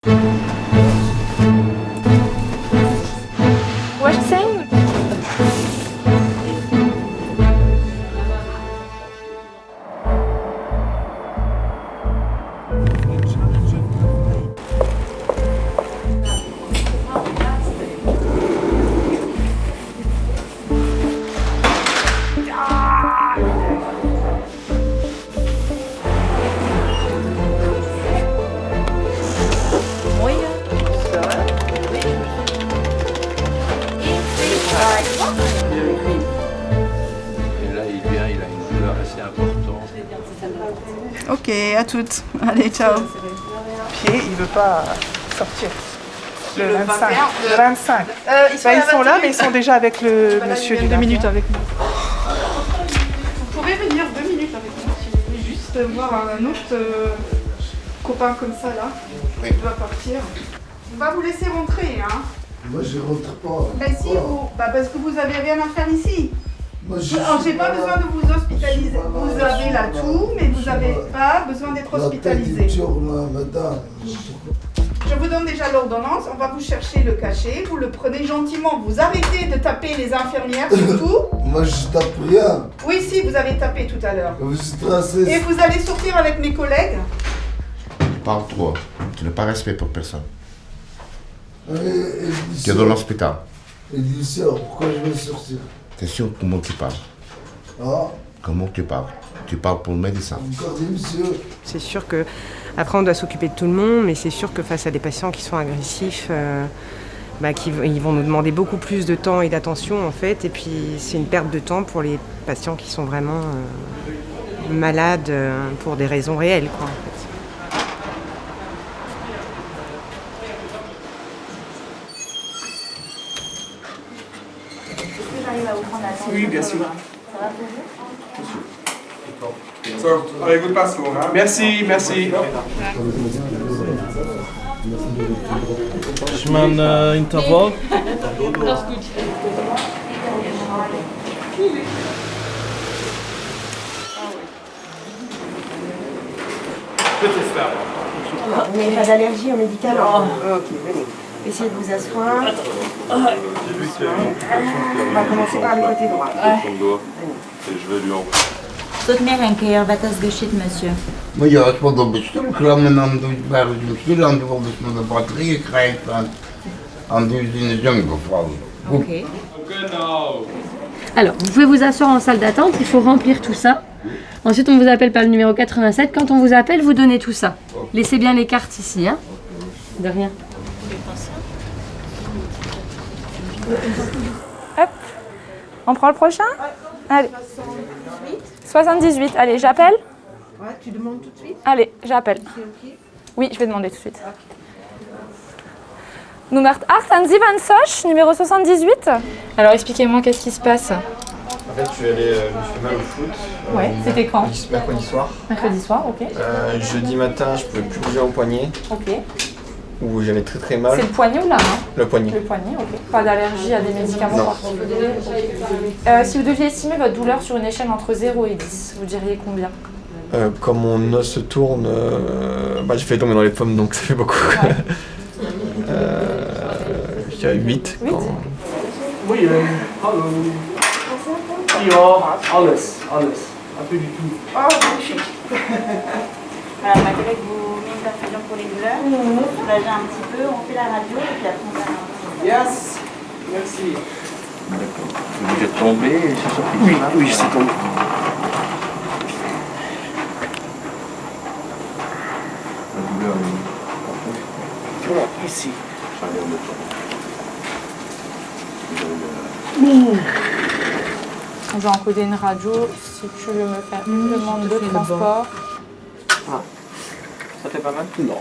What you saying? Et là, il vient, il a une douleur assez importante. Ok, à toutes. Allez, ciao. Pied, il veut pas sortir. Le 25. Le 25. Ils sont là, mais ils sont déjà avec le monsieur du 2 minutes avec nous. Vous pouvez venir 2 minutes avec moi si vous voulez juste voir un autre copain comme ça là. Il doit partir. On va vous laisser rentrer, hein. Moi je rentre pas. Mais si vous, parce que vous avez rien à faire ici. Moi J'ai pas besoin de vous hospitaliser. Vous avez la toux, mais vous n'avez pas besoin d'être hospitalisé. Madame. Je vous donne déjà l'ordonnance, on va vous chercher le cachet, vous le prenez gentiment, vous arrêtez de taper les infirmières surtout. Moi je tape rien. Oui, si, vous avez tapé tout à l'heure. Vous êtes raciste. Et vous allez sortir avec mes collègues. Tu parles trop. Tu n'as pas respect pour personne. Tu Tu es dans l'hôpital. Il dit ça, pourquoi je vais sortir? T'es sûr comment tu parles? Ah, Comment tu parles? Tu parles pour le médecin. regardez monsieur. C'est sûr que après on doit s'occuper de tout le monde, mais c'est sûr que face à des patients qui sont agressifs, ils vont nous demander beaucoup plus de temps et d'attention en fait. Et puis c'est une perte de temps pour les patients qui sont vraiment malades pour des raisons réelles, quoi, en fait. Oui, bien sûr. Ça va pour vous? So, allez, good passeport. Hein? Merci, merci. Chemin intervalle. Vous n'avez pas d'allergie aux médicaments? Ok, venez. Essayez de vous asseoir. On va commencer par le côté droit. Son doigt. Et je vais lui en... Soutenir un cœur, va tasgeshit, monsieur. Maar ja, het wordt op bestel klammen en dan waar het bestel aan de worden met de batterieën krijgt en die is in de jungle vallen. Ok. Alors, vous pouvez vous asseoir en salle d'attente, il faut remplir tout ça. Ensuite, on vous appelle par le numéro 87. Quand on vous appelle, vous donnez tout ça. Laissez bien les cartes ici, hein. De rien. Hop. On prend le prochain? Allez. 78. Allez, j'appelle? Ouais, tu demandes tout de suite. Allez, j'appelle. Oui, je vais demander tout de suite. Nummer 78, numéro 78. Alors, expliquez-moi qu'est-ce qui se passe. En fait, je suis allé, je me suis fait mal au foot. Ouais, c'était quand? Mercredi soir. Mercredi soir, ok. Jeudi matin, je pouvais plus bouger mon poignet, Ok. où j'avais très très mal. C'est le poignet ou la main? Le poignet. Le poignet, ok. Pas d'allergie à des médicaments Non. particuliers. Si vous deviez estimer votre douleur sur une échelle entre 0 et 10, vous diriez combien? Quand mon os se tourne, j'ai fait tomber dans les pommes, donc ça fait beaucoup. Ouais. Je dirais 8. 8? Oui, hallo. Ja, alles. Un peu du tout. Oh, magnifique. Voilà, ma collègue vous met une perfusion pour les douleurs. Vous soulagez un petit peu, on fait la radio et puis après on va un petit peu. Yes, merci. D'accord. Vous êtes tombé et c'est sorti. Oui, je suis tombé. La douleur est... Voilà, ici. Ça vient de toi. Vous avez, On va encoder une radio. Si tu veux me faire une demande de transport. Ça fait pas mal? Non.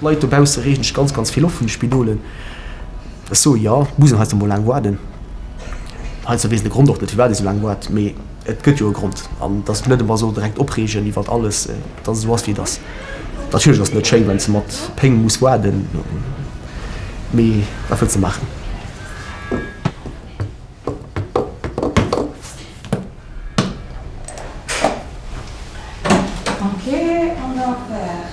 Leute bausen regen ganz viel auf von Spidolen. So ja, Busen heißt mal lang warten. Also wesen Grund auch, dass wir so lang warten, aber es gibt ja einen Grund. Und das nicht immer so direkt abregen, wie wird alles, das ist sowas wie das. Natürlich ist das nicht schön, wenn es mit Peng muss warten. Aber was willst du machen? Ok, on va faire.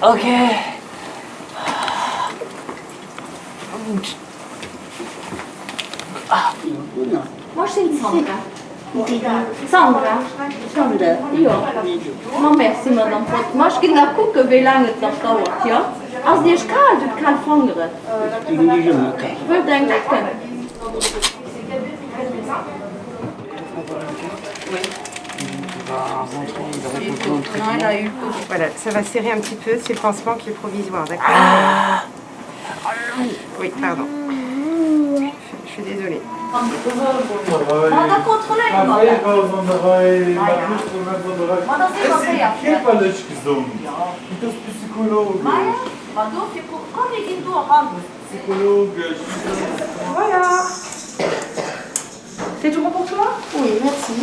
Ok. Moi, c'est Sandra. Sandra. Sandra. Ja. Maar merci, madame. Moi, je ga gucken, wie lange het nog dauert, ja? Als die is kalt, het kan vongeren. Ik wil denken. Voilà, ça va serrer un petit peu, c'est le pansement qui est provisoire, d'accord? Oui, pardon. Je suis désolée. Maar dan controleer je maar. Maar dat is wat hij afzet. Maar doe je kon ik in doorhanden. Voilà. C'est tout bon pour toi? Oui, merci.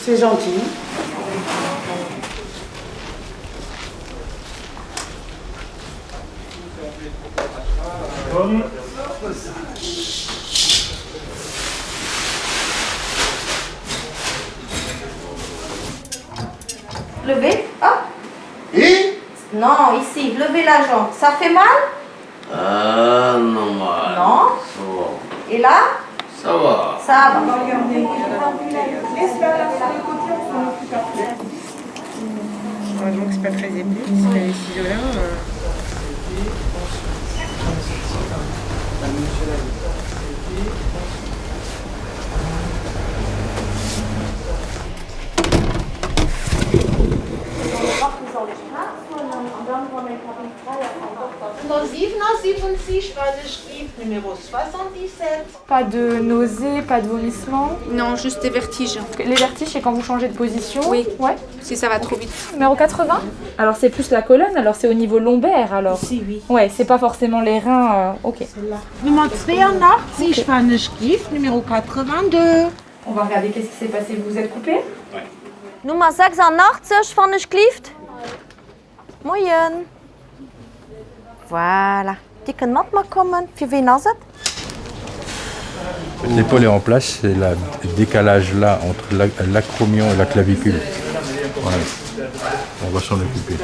C'est gentil. Levez, hop. Et Non, ici, levez la jambe. Ça fait mal? non, Non. ça va. Et là? Ça va. Ça va. Heureusement que c'est pas très épais, parce que les ciseaux-là... Pas de nausée, pas de vomissement. Non, juste des vertiges. Les vertiges, c'est quand vous changez de position. Oui. Ouais. Si ça va trop vite. Numéro 80. Alors c'est plus la colonne, alors c'est au niveau lombaire alors. Si, oui. Ouais, c'est pas forcément les reins. Ok. Numéro 82, Spanisch-Gift, numéro 82. On va regarder qu'est-ce qui s'est passé. Vous vous êtes coupé? Nummer 86, Spanisch-Gift. Moyen. Voilà. Die kan mat maar komen. Für wen is het? L'épaule est en place, c'est le décalage là entre l'acromion et la clavicule. Voilà. On va s'en occuper.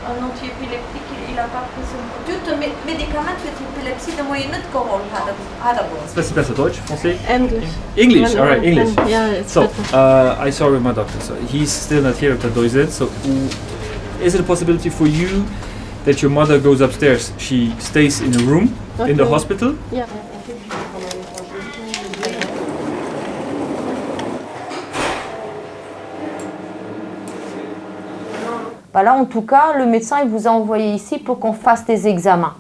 Un anti-épileptique, il n'a pas pris son... Tout un médicament für die Epilepsie, da muss ich nicht geholt haben. Was ist besser, Deutsch, Français? English. English, all right, English. Yeah, it's So, better. I saw with my doctor. So he's still not here at the Doizet. So, is it a possibility for you that your mother goes upstairs? She stays in a room in the Okay. hospital. Yeah. Bah là, en tout cas, le médecin il vous a envoyé ici pour qu'on fasse des examens.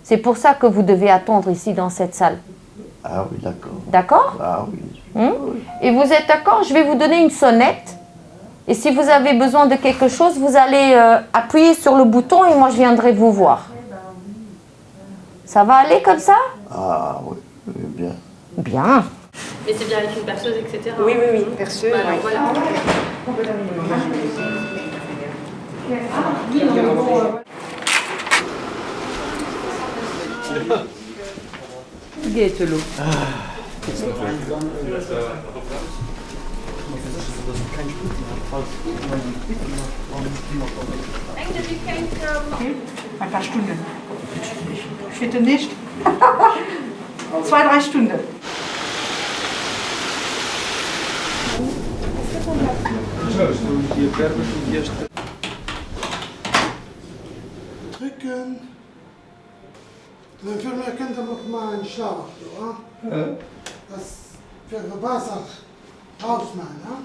C'est pour ça que vous devez attendre ici dans cette salle. Ah oui, d'accord. D'accord? Ah oui. Et vous êtes d'accord? Je vais vous donner une sonnette. Et si vous avez besoin de quelque chose, vous allez appuyer sur le bouton et moi je viendrai vous voir. Ça va aller comme ça? Ah oui, bien. Bien. Mais c'est bien avec une perceuse, etc. Oui, oui, oui. Perceuse, Voilà, oui. voilà. Guette-l'eau. Ein paar Stunden. Bitte nicht. 2-3 Stunden. Drücken. Dann wir können wir noch mal einen Schlauch, ja? Das für Wasser rausmachen, ja?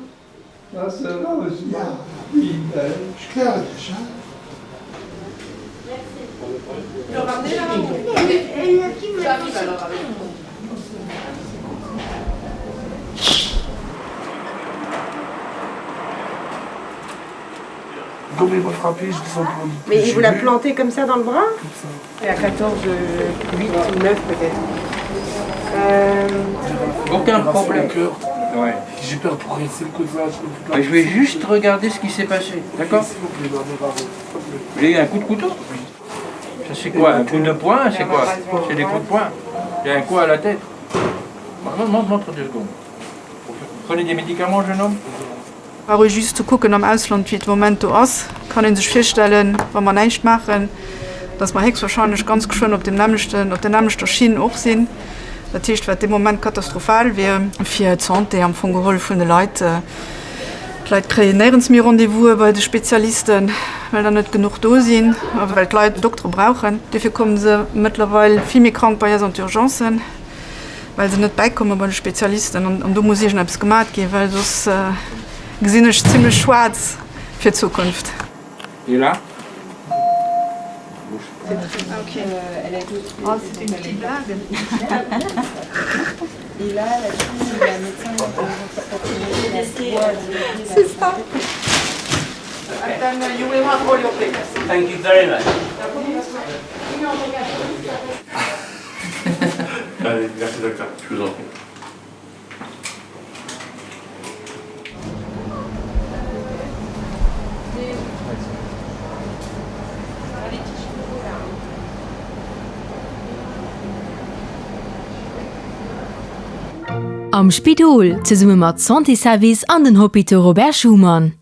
Das raus. Ja. Ich kläre dich, ja? Comme il m'a frappé, je descends. Mais il vous l'a planté comme ça dans le bras? Et à 14, 8 ou 9 peut-être. Aucun problème. Ouais. J'ai peur pour rien, c'est le coup de vache. Mais je vais juste regarder ce qui s'est passé, d'accord? Vous avez eu un coup de couteau? Ça c'est quoi? Un coup de poing? C'est quoi? C'est des coups de poing. Il y a un coup à la tête. Montre 2 secondes. Prenez des médicaments, jeune homme? War just zu gucken am Ausland wie Moment ass, kann sich feststellen, wann man nicht machen, dass man hex wahrscheinlich ganz schön op der nämlichster Schienen auch sinn. Dat Tisch wird dem Moment katastrophal wie fir Zonte am vu Geholl vu de Leute. Leiit kreen Nährensmi Rendevous bei de Spezialisten, weil da net genug dosinn, weil Leiit Doktor brauchen. Dafür kommen se mittlerweile vielmi krank bei an Urgenzen, weil se net beikommen bei den Spezialisten und du muss ich abs gemacht gehen, weil das gesinn ist ziemlich schwarz für Zukunft. Là? Okay. Oh, c'est une petite blague. Et là, la fille, la médecin, c'est ça. And then you will have all your papers. Thank you very much. Allez, merci docteur, je vous en prie. Am Spidol ze summe mat Santé Service an den Hopito Robert Schumann.